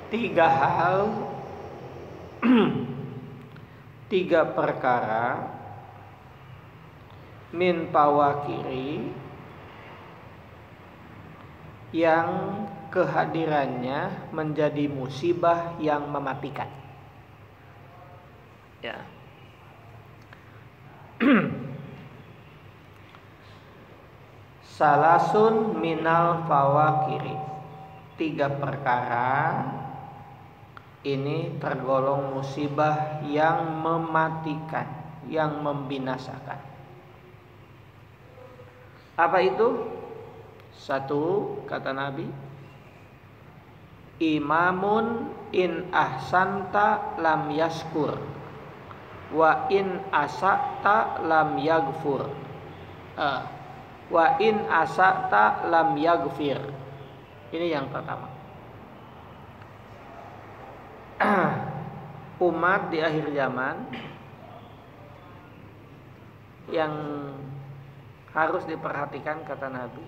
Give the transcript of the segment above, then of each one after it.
tiga hal, tiga perkara min pawakiri yang kehadirannya menjadi musibah yang mematikan. Ya. Salasun minal fawakiri, tiga perkara ini tergolong musibah yang mematikan, yang membinasakan. Apa itu? Satu, kata Nabi, imamun in ahsanta lam yaskur wa in asakta lam yaghfur. Wa in asakta lam yaghfir. Ini yang pertama. Umat di akhir zaman yang harus diperhatikan, kata Nabi,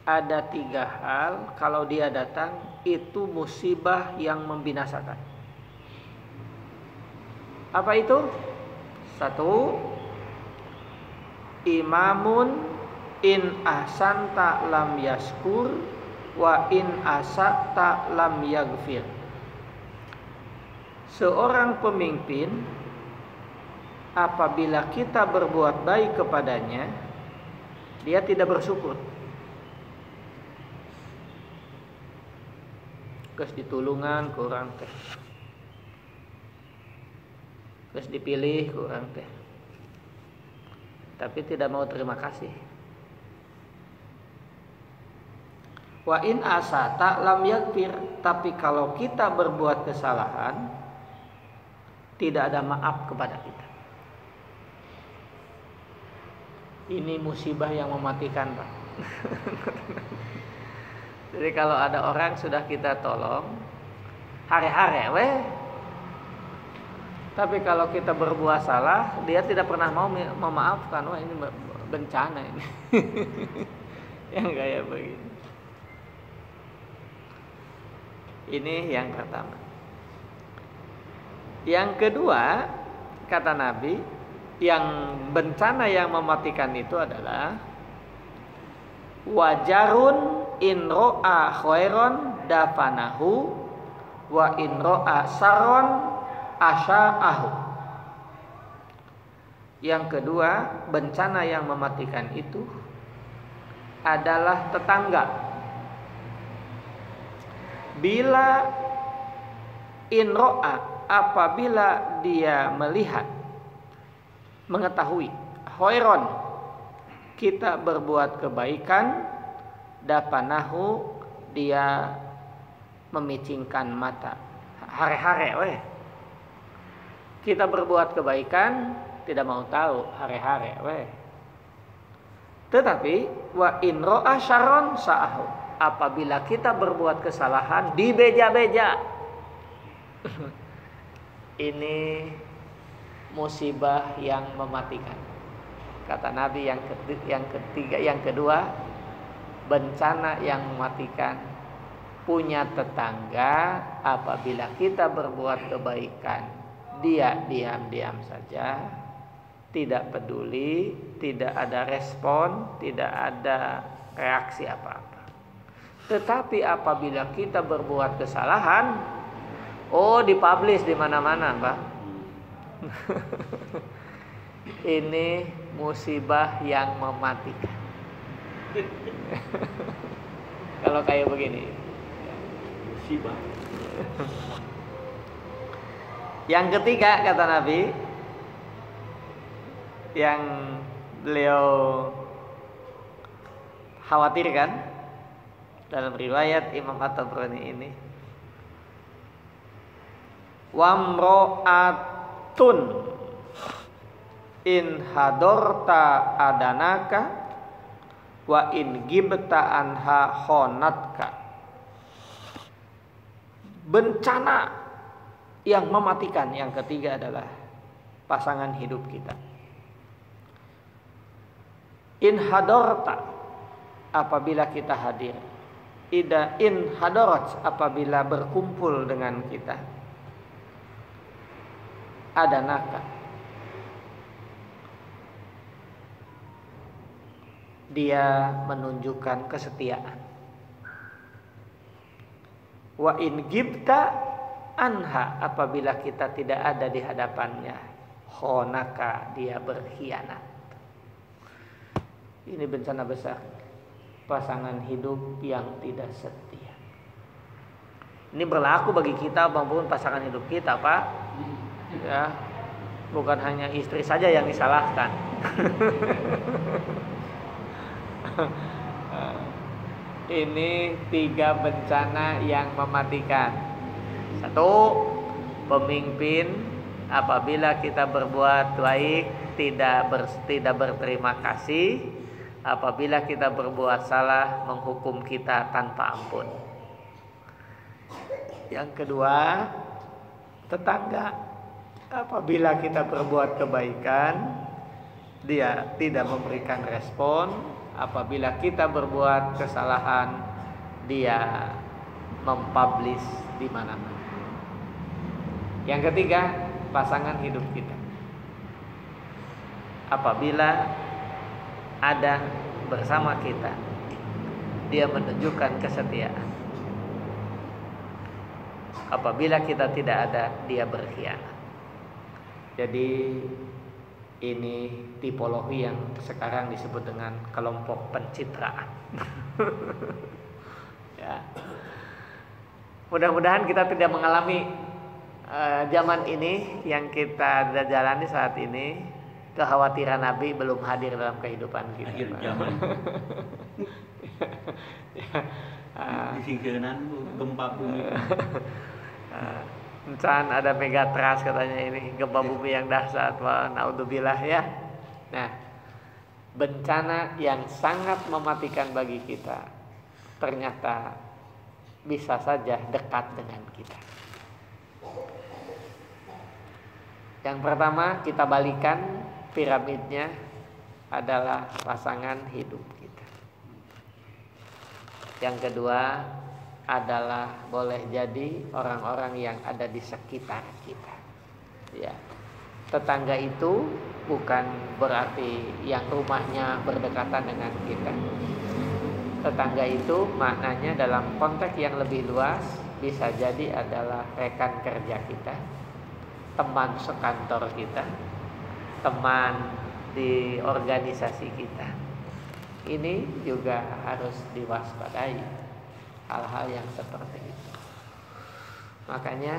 ada tiga hal kalau dia datang itu musibah yang membinasakan. Apa itu? Satu, imamun in ahsanta lam yaskur wa in asakta lam yaghfir. Seorang pemimpin apabila kita berbuat baik kepadanya, dia tidak bersyukur. Kes ditulungan kurang teh, kes dipilih kurang teh, tapi tidak mau terima kasih. Wa in asata lam yaghfir, tapi kalau kita berbuat kesalahan tidak ada maaf kepada kita. Ini musibah yang mematikan, Pak. Jadi kalau ada orang sudah kita tolong hare-hare weh, tapi kalau kita berbuat salah dia tidak pernah mau memaafkan. Wah, ini bencana ini. Yang kayak begini. Ini yang pertama. Yang kedua, kata Nabi, yang bencana yang mematikan itu adalah wajarun in ro'a khairon dafanahu wa in ro'a saron asya'ahu. Yang kedua, bencana yang mematikan itu adalah tetangga. Bila in ro'a, apabila dia melihat, mengetahui, khairon, kita berbuat kebaikan, dapanahu, dia memicingkan mata. Hare-hare weh. Kita berbuat kebaikan, tidak mau tahu, hare-hare weh. Tetapi wa in ro'a syaron sa'ahu, apabila kita berbuat kesalahan, dibeja-beja. Ini musibah yang mematikan. Kata Nabi yang ketiga, yang kedua, bencana yang mematikan. Punya tetangga, apabila kita berbuat kebaikan, dia diam-diam saja, tidak peduli, tidak ada respon, tidak ada reaksi apa-apa. Tetapi apabila kita berbuat kesalahan, dipublish di mana-mana, Pak. Ini musibah yang mematikan. Kalau kayak begini, musibah. Yang ketiga, kata Nabi, yang beliau khawatirkan dalam riwayat Imam At-Tabrani ini, wamro'atun in hadorta adanaka wa in gibta anha khonatka. Bencana yang mematikan yang ketiga adalah pasangan hidup kita. In hadorta, apabila kita hadir, ida in hadarat, apabila berkumpul dengan kita, adanaka, dia menunjukkan kesetiaan. Wa in gibta anha, apabila kita tidak ada di hadapannya, khonaka, dia berkhianat. Ini bencana besar, pasangan hidup yang tidak setia. Ini berlaku bagi kita maupun pasangan hidup kita, Pak. Ya, bukan hanya istri saja yang disalahkan. Ini 3 bencana yang mematikan. 1, pemimpin apabila kita berbuat baik tidak berterima kasih, apabila kita berbuat salah menghukum kita tanpa ampun. Yang kedua, tetangga apabila kita berbuat kebaikan dia tidak memberikan respon, apabila kita berbuat kesalahan dia mempublish di mana-mana. Yang ketiga, pasangan hidup kita apabila ada bersama kita dia menunjukkan kesetiaan, apabila kita tidak ada dia berkhianat. Jadi ini tipologi yang sekarang disebut dengan kelompok pencitraan. Ya. Mudah-mudahan kita tidak mengalami zaman ini yang kita jalani saat ini. Kekhawatiran Nabi belum hadir dalam kehidupan kita. Akhir zaman. Di singkiran gempa bumi. Encan ada megatrust katanya ini, gempa bumi yang dahsyat, wa naudzubillah ya. Nah, bencana yang sangat mematikan bagi kita ternyata bisa saja dekat dengan kita. Yang pertama, kita balikan piramidnya adalah pasangan hidup kita. Yang kedua adalah boleh jadi orang-orang yang ada di sekitar kita. Ya. Tetangga itu bukan berarti yang rumahnya berdekatan dengan kita. Tetangga itu maknanya dalam konteks yang lebih luas bisa jadi adalah rekan kerja kita, teman sekantor kita, teman di organisasi kita. Ini juga harus diwaspadai hal-hal yang seperti itu. Makanya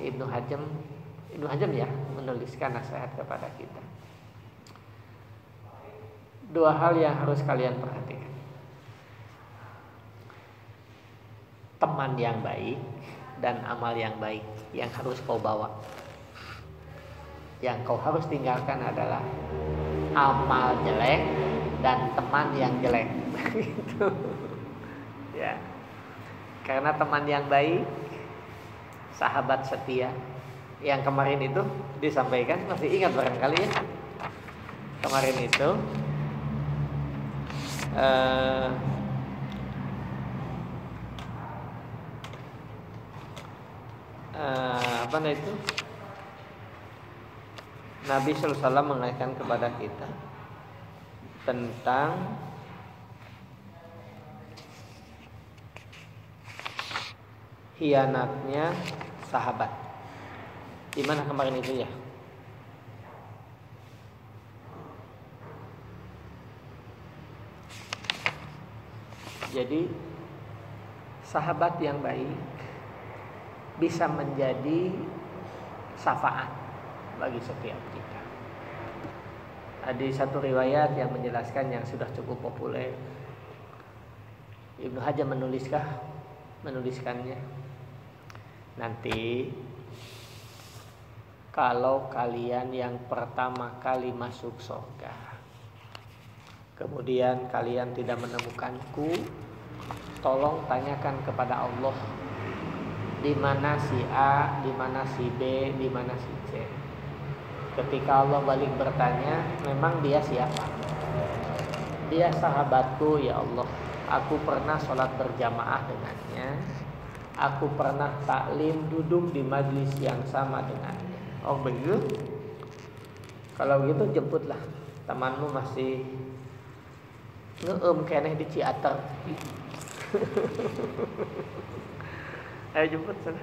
Ibnu Hajam ya menuliskan nasihat kepada kita. 2 hal yang harus kalian perhatikan. Teman yang baik dan amal yang baik yang harus kau bawa. Yang kau harus tinggalkan adalah amal jelek dan teman yang jelek. Gitu. Ya. Karena teman yang baik, sahabat setia, yang kemarin itu disampaikan, masih ingat barangkali ya. Kemarin itu apa namanya itu? Nabi sallallahu alaihi wasallam mengajarkan kepada kita tentang khianatnya sahabat. Di mana kemarin itu ya? Jadi sahabat yang baik bisa menjadi syafaat bagi setiap kita. Ada satu riwayat yang menjelaskan yang sudah cukup populer. Ibnu Hajam menuliskannya. Nanti kalau kalian yang pertama kali masuk surga, kemudian kalian tidak menemukanku, tolong tanyakan kepada Allah di mana si A, di mana si B, di mana si C. Ketika Allah balik bertanya, memang dia siapa? Dia sahabatku ya Allah. Aku pernah sholat berjamaah dengannya. Aku pernah taklim duduk di majlis yang sama dengannya. Oh begitu? Kalau begitu jemputlah. Temanmu masih ngeem keneh di Ciater. Ayo jemput sana.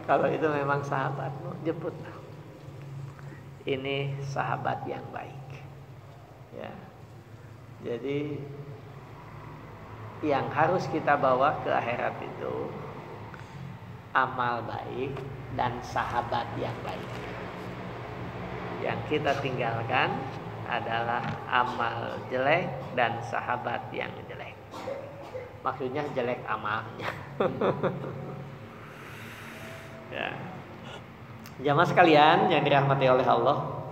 Kalau itu memang sahabatmu, jemputlah. Ini sahabat yang baik. Ya. Jadi yang harus kita bawa ke akhirat itu amal baik dan sahabat yang baik. Yang kita tinggalkan adalah amal jelek dan sahabat yang jelek. Maksudnya jelek amalnya. Ya. Jamaah sekalian yang dirahmati oleh Allah,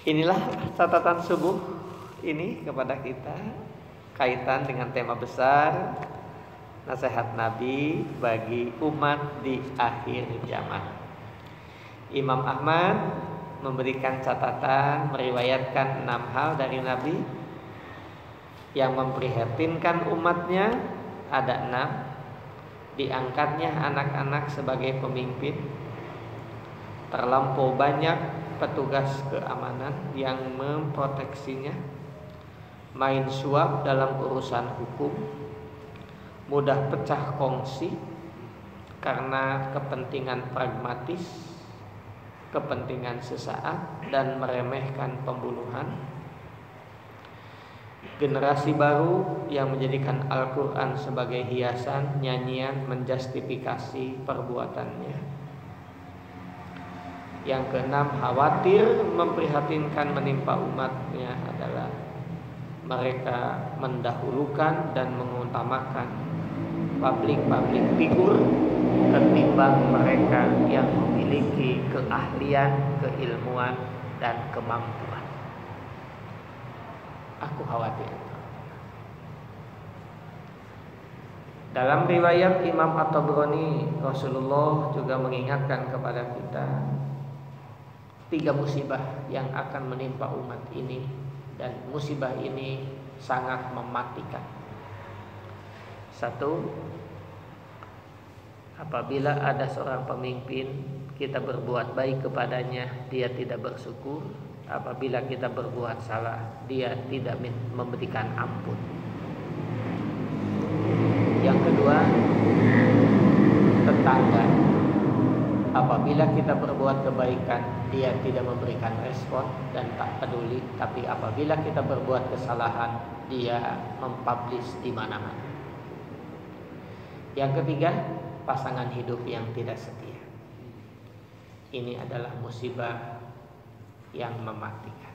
inilah catatan subuh ini kepada kita kaitan dengan tema besar nasihat Nabi bagi umat di akhir zaman. Imam Ahmad memberikan catatan, meriwayatkan 6 hal dari Nabi yang memprihatinkan umatnya. Ada 6. Diangkatnya anak-anak sebagai pemimpin. Terlampau banyak petugas keamanan yang memproteksinya. Main suap dalam urusan hukum. Mudah pecah kongsi karena kepentingan pragmatis, kepentingan sesaat, dan meremehkan pembunuhan. Generasi baru yang menjadikan Al-Quran sebagai hiasan, nyanyian, menjustifikasi perbuatannya. Yang keenam, khawatir memprihatinkan menimpa umatnya adalah mereka mendahulukan dan mengutamakan public figur ketimbang mereka yang memiliki keahlian, keilmuan, dan kemampuan. Aku khawatir. Dalam riwayat Imam At-Tabrani, Rasulullah juga mengingatkan kepada kita 3 musibah yang akan menimpa umat ini, dan musibah ini sangat mematikan. 1, apabila ada seorang pemimpin, kita berbuat baik kepadanya, dia tidak bersyukur. Apabila kita berbuat salah, dia tidak memberikan ampun. Yang kedua, tetangga. Apabila kita berbuat kebaikan, dia tidak memberikan respon dan tak peduli. Tapi apabila kita berbuat kesalahan, dia mempublish di mana-mana. Yang ketiga, pasangan hidup yang tidak setia. Ini adalah musibah yang mematikan.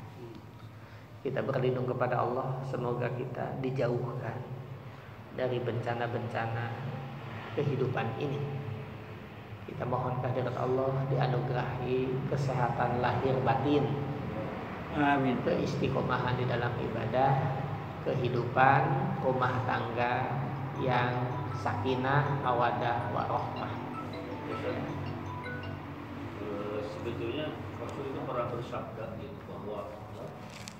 Kita berlindung kepada Allah, semoga kita dijauhkan dari bencana-bencana kehidupan ini. Kita mohon kehadirat Allah, dianugerahi kesehatan lahir batin, amin, keistiqomahan di dalam ibadah, kehidupan rumah tangga yang sakinah, mawaddah, warahmah. Sebetulnya Rasul itu pernah bersabda gitu, bahwa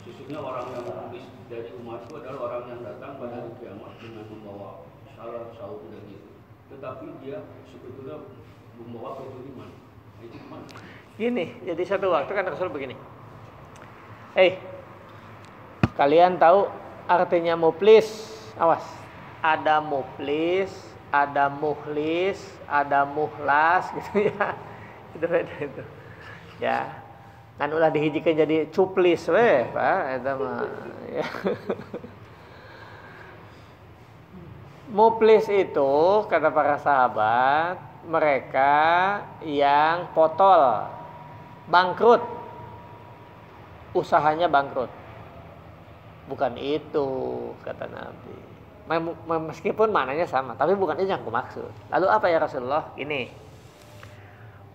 sesungguhnya orang yang habis dari umatku adalah orang yang datang pada hari kiamat dengan membawa salat, saum, dan gitu. Tetapi dia sebetulnya membawa kezaliman. Itu gimana? Gini, jadi satu waktu kan Rasul begini. Kalian tahu artinya muflis? Awas. Ada muflis, ada muhlis, ada muhlas gitu ya. Itu beda itu. Ya. Kan ulah dihijikeun jadi cuplis we, Pak, eta mah. Ya. Muflis itu kata para sahabat, mereka yang potol, bangkrut, usahanya bangkrut. Bukan itu kata Nabi. Meskipun maknanya sama, tapi bukan itu yang aku maksud. Lalu apa ya Rasulullah? Ini,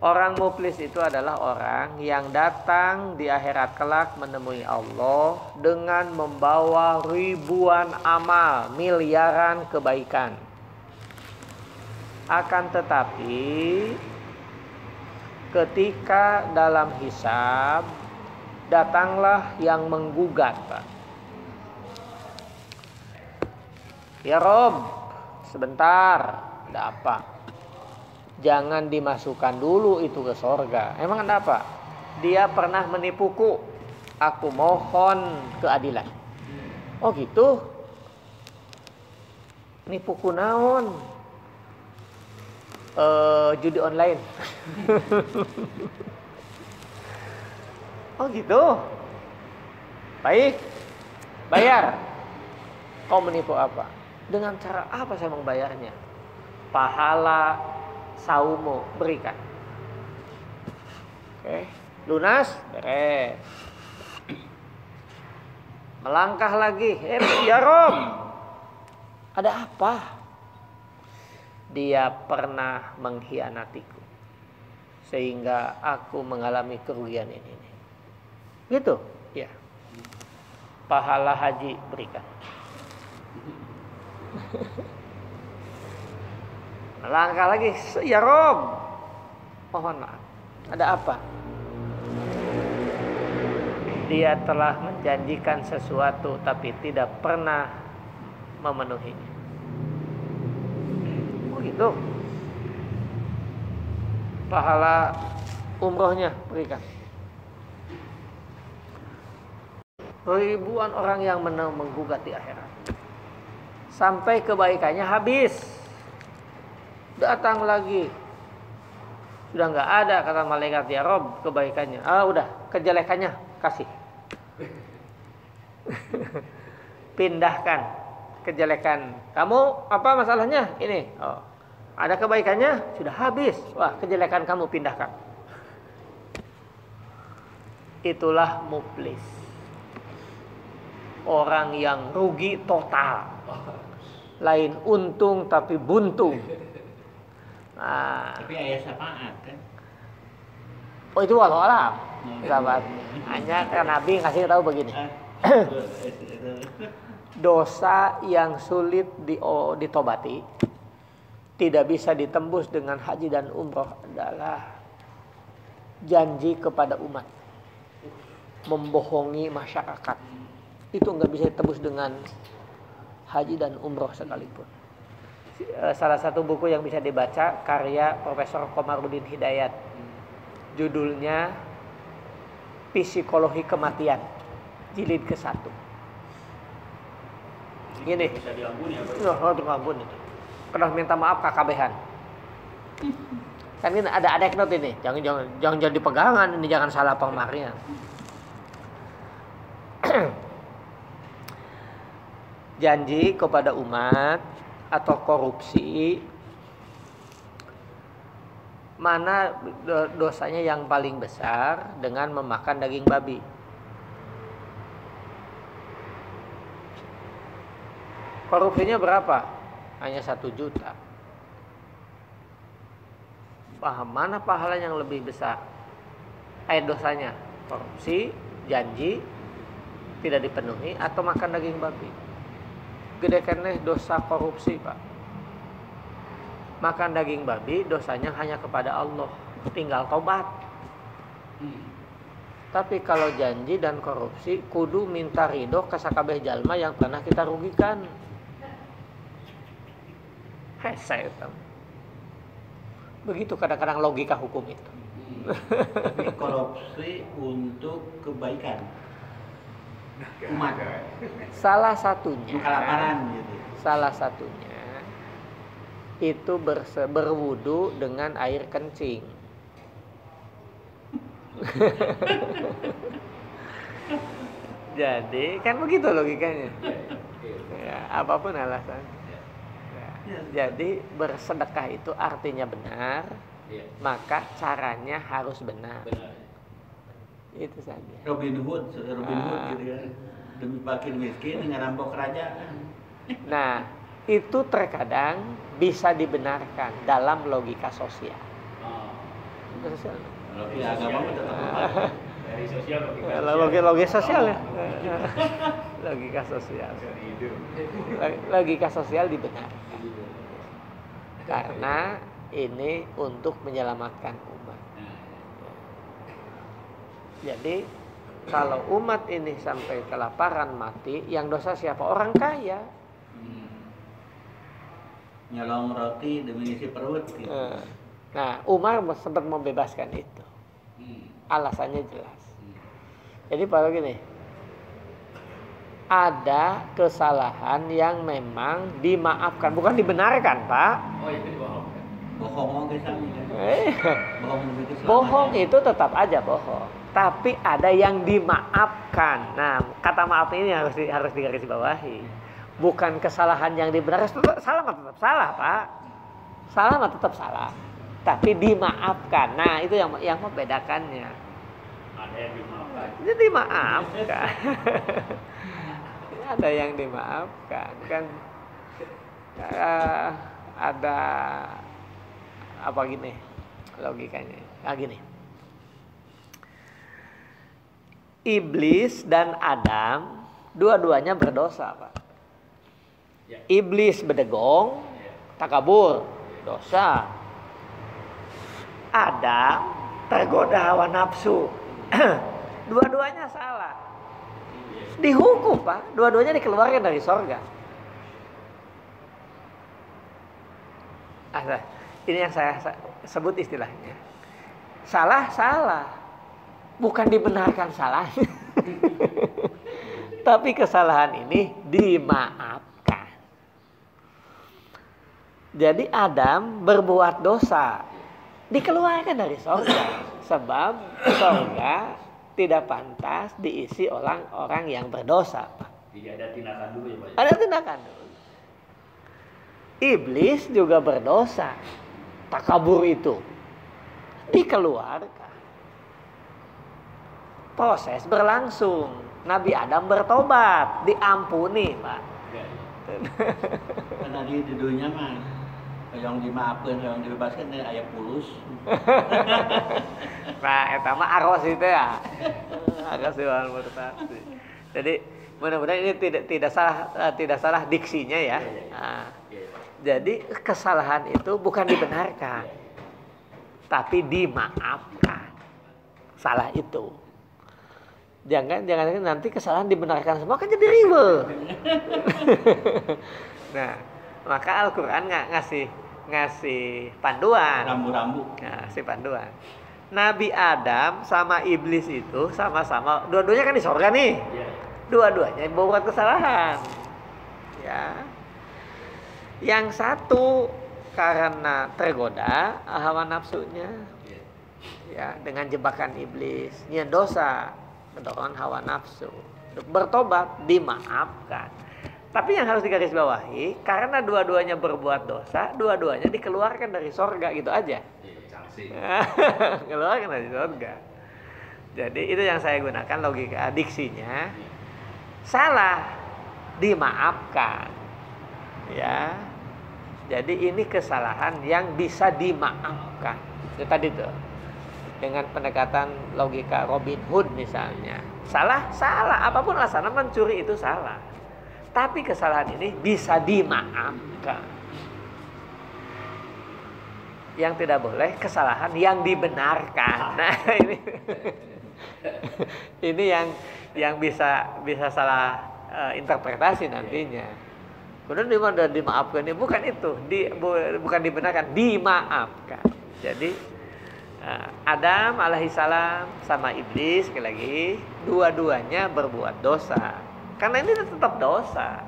orang muflis itu adalah orang yang datang di akhirat kelak menemui Allah dengan membawa ribuan amal, miliaran kebaikan. Akan tetapi ketika dalam hisab datanglah yang menggugat, Pak. Ya Rob, sebentar, ada apa? Jangan dimasukkan dulu itu ke sorga. Emang ada apa? Dia pernah menipuku. Aku mohon keadilan. Oh gitu? Nipuku naon? Judi online. Oh gitu? Baik, bayar. Kau menipu apa? Dengan cara apa saya membayarnya? Pahala saumu berikan. Oke, lunas, beres. Melangkah lagi, ya Rob, ada apa? Dia pernah mengkhianatiku, sehingga aku mengalami kerugian ini. Gitu, ya. Pahala haji berikan. Melangkah lagi, ya Rob, mohon maaf, ada apa? Dia telah menjanjikan sesuatu tapi tidak pernah memenuhinya. Oh gitu. Pahala umrohnya berikan. Ribuan orang yang menggugat di akhirat. Sampai kebaikannya habis. Datang lagi. Sudah nggak ada kata malaikat, ya Rob, kebaikannya. Udah, kejelekannya kasih. Pindahkan kejelekan. Kamu apa masalahnya? Ini. Oh, ada kebaikannya sudah habis. Wah, kejelekan kamu pindahkan. Itulah muflis. Orang yang rugi total. Lain untung tapi buntung. Nah, tapi ayat syafaat kan? oh itu walau alam. Sahabat. Hanya karena Nabi kasih tahu begini. Dosa yang sulit ditobati, tidak bisa ditembus dengan haji dan umroh adalah janji kepada umat, membohongi masyarakat. Itu nggak bisa ditebus dengan haji dan umroh sekalipun. Salah satu buku yang bisa dibaca karya Profesor Komarudin Hidayat, judulnya Psikologi Kematian, jilid ke-1. Gini. Bisa diampuni ya, Pak? Oh, diampuni itu. Kena minta maaf kakabehan. Kan ini ada anekdot ini. Jangan jadi pegangan, ini jangan salah pengamarnya. Janji kepada umat atau korupsi, mana dosanya yang paling besar dengan memakan daging babi? Korupsinya berapa? Hanya 1 juta. Mana pahala yang lebih besar? Dosanya korupsi, janji tidak dipenuhi, atau makan daging babi? Gede keneh dosa korupsi, Pak. Makan daging babi dosanya hanya kepada Allah, tinggal tobat. Tapi kalau janji dan korupsi kudu minta ridho ke sakabeh jalma yang pernah kita rugikan. Hese itu. Begitu kadang-kadang logika hukum itu. Tapi korupsi untuk kebaikan umat. Salah satunya. Kelaparan gitu. Salah satunya itu berwudu dengan air kencing. Jadi kan begitu logikanya. Ya, apapun alasan. Ya, jadi bersedekah itu artinya benar, maka caranya harus benar. Itu saja. Robin Hood gitu ya. Demi fakir miskin ngerampok kerajaan. Nah, itu terkadang bisa dibenarkan dalam logika sosial. Kalau di agama tetap dari sosial logika sosial ya. Logika sosial. Logika sosial dibenarkan. Karena ini untuk menyelamatkan umat. Jadi kalau umat ini sampai kelaparan mati, yang dosa siapa? Orang kaya. nyolong roti demi ngisi perut gitu. Nah, Umar sempat membebaskan itu. Alasannya jelas. Jadi kalau gini, ada kesalahan yang memang dimaafkan, bukan dibenarkan, Pak. Oh, itu dibohong. Bohong oke sami kan. Bohong itu tetap aja bohong. Tapi ada yang dimaafkan. Nah, kata maaf ini harus digarisbawahi. Bukan kesalahan yang dibenarkan. Salah mah tetap salah, Pak. Salah mah tetap salah. Tapi dimaafkan. Nah, itu yang membedakannya. Ada yang dimaafkan. Jadi dimaafkan. Ada yang dimaafkan kan. Ada apa gini logikanya? Gini. Iblis dan Adam dua-duanya berdosa, Pak. Ya. Iblis bedegong, takabur, dosa. Adam tergoda hawa nafsu. Dua-duanya salah. Dihukum, Pak. Dua-duanya dikeluarkan dari sorga. Ini yang saya sebut istilahnya. Salah. Bukan dibenarkan salahnya. Tapi kesalahan ini dimaafkan. Jadi Adam berbuat dosa. Dikeluarkan dari sorga. Sebab sorga tidak pantas diisi orang-orang yang berdosa. Jadi ada tindakan dulu ya, Pak. Ada tindakan dulu. Iblis juga berdosa. Takabur itu dikeluarkan. Proses berlangsung. Nabi Adam bertobat, diampuni, Pak. Ya. Karena di dunia mah yang dimaafkan, yang dibebaskan aya pulus. Nah, eta mah aros itu ya. Aros wal murtad. Jadi mudah-mudahan ini tidak salah diksinya ya. Nah, jadi kesalahan itu bukan dibenarkan, tapi dimaafkan. Salah itu. Jangan nanti kesalahan dibenarkan semua kan jadi ribet. Nah, maka Al-Qur'an ngasih panduan. Rambu-rambu. Ngasih panduan. Nabi Adam sama iblis itu sama-sama, dua-duanya kan di sorga nih. Dua-duanya membuat kesalahan. Ya. Yang satu karena tergoda hawa nafsunya, ya, dengan jebakan iblis, nyen dosa, mendorong hawa nafsu. Bertobat dimaafkan. Tapi yang harus digarisbawahi, karena dua-duanya berbuat dosa, dua-duanya dikeluarkan dari sorga gitu aja. Keluarkan dari sorga. Jadi itu yang saya gunakan logika diksinya. Salah dimaafkan. Ya. Jadi ini kesalahan yang bisa dimaafkan. Itu tadi tuh. Dengan pendekatan logika Robin Hood misalnya. Salah. Apapun alasannya mencuri itu salah. Tapi kesalahan ini bisa dimaafkan. Yang tidak boleh kesalahan yang dibenarkan. Nah, ini yang bisa salah interpretasi nantinya. Kemudian dimaafkan ini bukan itu, bukan dibenarkan, dimaafkan. Jadi Adam alaihissalam sama iblis sekali lagi dua-duanya berbuat dosa. Karena ini tetap dosa,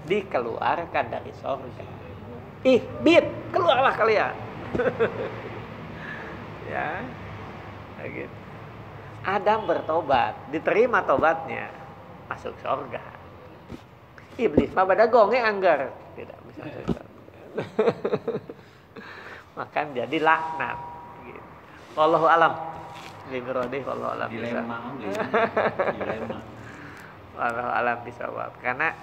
dikeluarkan dari surga. Keluarlah kalian. Ya, gitu. Adam bertobat, diterima tobatnya, masuk surga. Iblis mah badagong anggar tidak bisa surga. Makan jadi laknat. Gitu. Wallahu alam. Limirodi wallahu alam. Dilema. Wallahu alam bisawab. Karena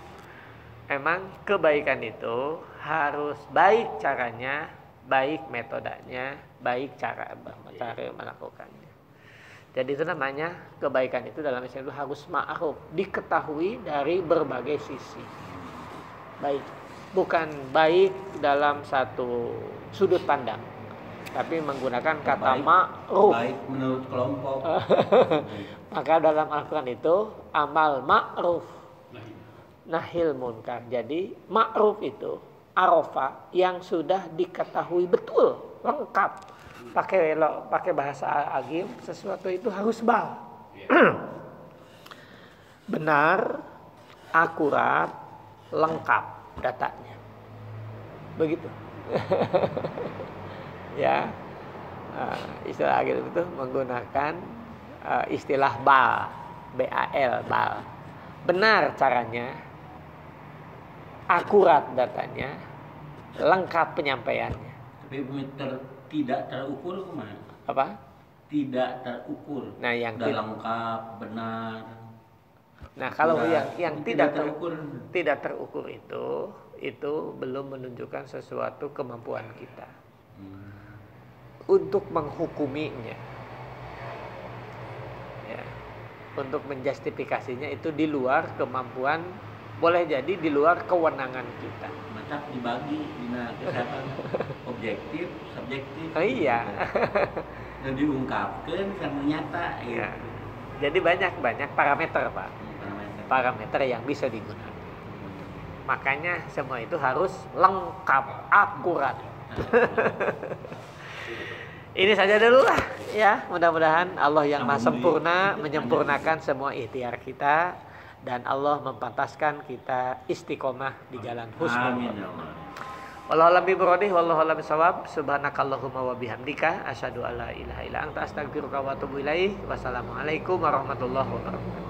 emang kebaikan itu harus baik caranya, baik metodenya, baik cara melakukannya. Jadi itu namanya kebaikan itu dalam Islam itu harus ma'ruf, diketahui dari berbagai sisi. Baik, bukan baik dalam satu sudut pandang, tapi menggunakan kata ma'ruf. Baik menurut kelompok. Maka dalam Al-Quran itu amal ma'ruf, nahil munkar. Jadi ma'ruf itu Arafah yang sudah diketahui betul, lengkap. Pakai bahasa agim, sesuatu itu harus bal. Benar, akurat, lengkap datanya. Begitu. Ya. Istilah agim itu menggunakan istilah bal, BAL, bal. Benar caranya, akurat datanya, lengkap penyampaiannya. Tapi tidak terukur kemana? Apa? Tidak terukur. Nah, yang sudah lengkap, benar. Nah, kalau yang tidak terukur itu belum menunjukkan sesuatu kemampuan kita untuk menghukuminya. Ya. Untuk menjustifikasinya itu di luar kemampuan, boleh jadi di luar kewenangan kita. Macam dibagi dina kesehatan objektif, subjektif. Oh iya. Dan diungkapkan sama nyata. Ya. Jadi banyak parameter, Pak. Parameter yang bisa digunakan. Makanya semua itu harus lengkap, akurat. Ini saja dulu lah ya. Mudah-mudahan Allah yang Maha Sempurna menyempurnakan semua ikhtiar kita dan Allah mempantaskan kita istiqomah di jalan husnul. Amin. Wallahu a'lam bishawab. Wallahu a'lam bishawab. Subhanakallahumma wa bihamdika asyhadu alla ilaha illa anta astaghfiruka wa atubu ilaik. Wassalamualaikum warahmatullahi wabarakatuh.